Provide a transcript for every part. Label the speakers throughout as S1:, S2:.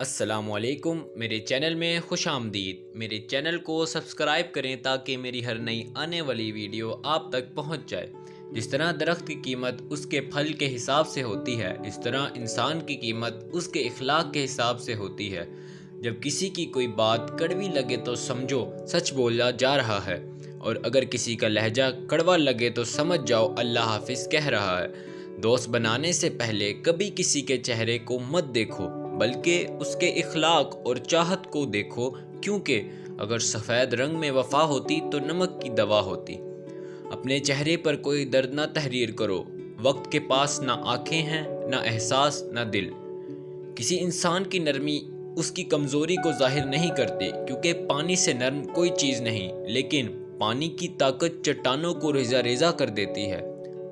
S1: السلام علیکم، میرے چینل میں خوش آمدید۔ میرے چینل کو سبسکرائب کریں تاکہ میری ہر نئی آنے والی ویڈیو آپ تک پہنچ جائے۔ جس طرح درخت کی قیمت اس کے پھل کے حساب سے ہوتی ہے، اس طرح انسان کی قیمت اس کے اخلاق کے حساب سے ہوتی ہے۔ جب کسی کی کوئی بات کڑوی لگے تو سمجھو سچ بولا جا رہا ہے، اور اگر کسی کا لہجہ کڑوا لگے تو سمجھ جاؤ اللہ حافظ کہہ رہا ہے۔ دوست بنانے سے پہلے کبھی کسی کے چہرے کو مت دیکھو، بلکہ اس کے اخلاق اور چاہت کو دیکھو، کیونکہ اگر سفید رنگ میں وفا ہوتی تو نمک کی دوا ہوتی۔ اپنے چہرے پر کوئی درد نہ تحریر کرو، وقت کے پاس نہ آنکھیں ہیں، نہ احساس، نہ دل۔ کسی انسان کی نرمی اس کی کمزوری کو ظاہر نہیں کرتی، کیونکہ پانی سے نرم کوئی چیز نہیں، لیکن پانی کی طاقت چٹانوں کو ریزہ ریزہ کر دیتی ہے۔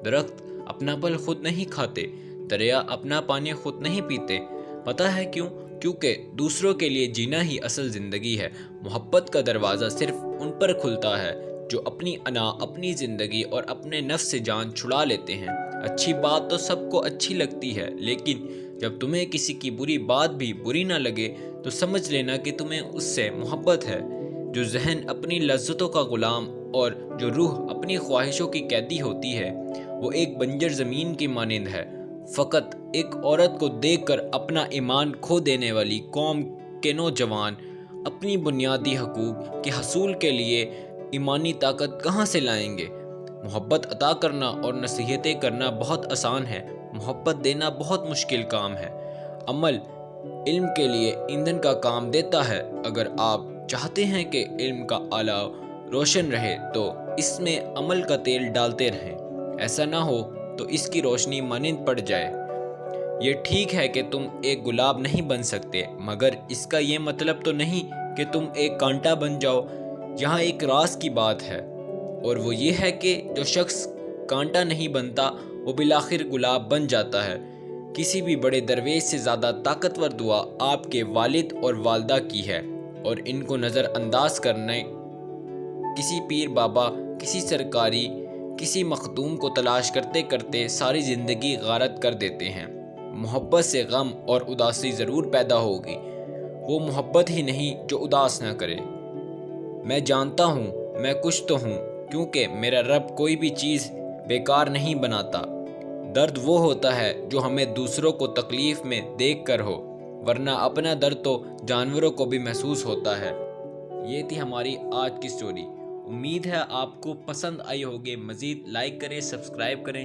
S1: درخت اپنا پھل خود نہیں کھاتے، دریا اپنا پانی خود نہیں پیتے۔ پتہ ہے کیوں؟ کیونکہ دوسروں کے لیے جینا ہی اصل زندگی ہے۔ محبت کا دروازہ صرف ان پر کھلتا ہے جو اپنی انا، اپنی زندگی اور اپنے نفس سے جان چھڑا لیتے ہیں۔ اچھی بات تو سب کو اچھی لگتی ہے، لیکن جب تمہیں کسی کی بری بات بھی بری نہ لگے تو سمجھ لینا کہ تمہیں اس سے محبت ہے۔ جو ذہن اپنی لذتوں کا غلام اور جو روح اپنی خواہشوں کی قیدی ہوتی ہے، وہ ایک بنجر زمین کی مانند ہے۔ فقط ایک عورت کو دیکھ کر اپنا ایمان کھو دینے والی قوم کے نوجوان اپنی بنیادی حقوق کے حصول کے لیے ایمانی طاقت کہاں سے لائیں گے؟ محبت عطا کرنا اور نصیحتیں کرنا بہت آسان ہے، محبت دینا بہت مشکل کام ہے۔ عمل علم کے لیے ایندھن کا کام دیتا ہے۔ اگر آپ چاہتے ہیں کہ علم کا آلہ روشن رہے تو اس میں عمل کا تیل ڈالتے رہیں، ایسا نہ ہو تو اس کی روشنی مانند پڑ جائے۔ یہ ٹھیک ہے کہ تم ایک گلاب نہیں بن سکتے، مگر اس کا یہ مطلب تو نہیں کہ تم ایک کانٹا بن جاؤ۔ یہاں ایک راز کی بات ہے، اور وہ یہ ہے کہ جو شخص کانٹا نہیں بنتا وہ بالآخر گلاب بن جاتا ہے۔ کسی بھی بڑے درویش سے زیادہ طاقتور دعا آپ کے والد اور والدہ کی ہے، اور ان کو نظر انداز کرنے کسی پیر بابا، کسی سرکاری، کسی مخدوم کو تلاش کرتے کرتے ساری زندگی غارت کر دیتے ہیں۔ محبت سے غم اور اداسی ضرور پیدا ہوگی، وہ محبت ہی نہیں جو اداس نہ کرے۔ میں جانتا ہوں میں کچھ تو ہوں، کیونکہ میرا رب کوئی بھی چیز بیکار نہیں بناتا۔ درد وہ ہوتا ہے جو ہمیں دوسروں کو تکلیف میں دیکھ کر ہو، ورنہ اپنا درد تو جانوروں کو بھی محسوس ہوتا ہے۔ یہ تھی ہماری آج کی سٹوری۔ امید ہے آپ کو پسند آئی ہوگی۔ مزید لائک کریں، سبسکرائب کریں۔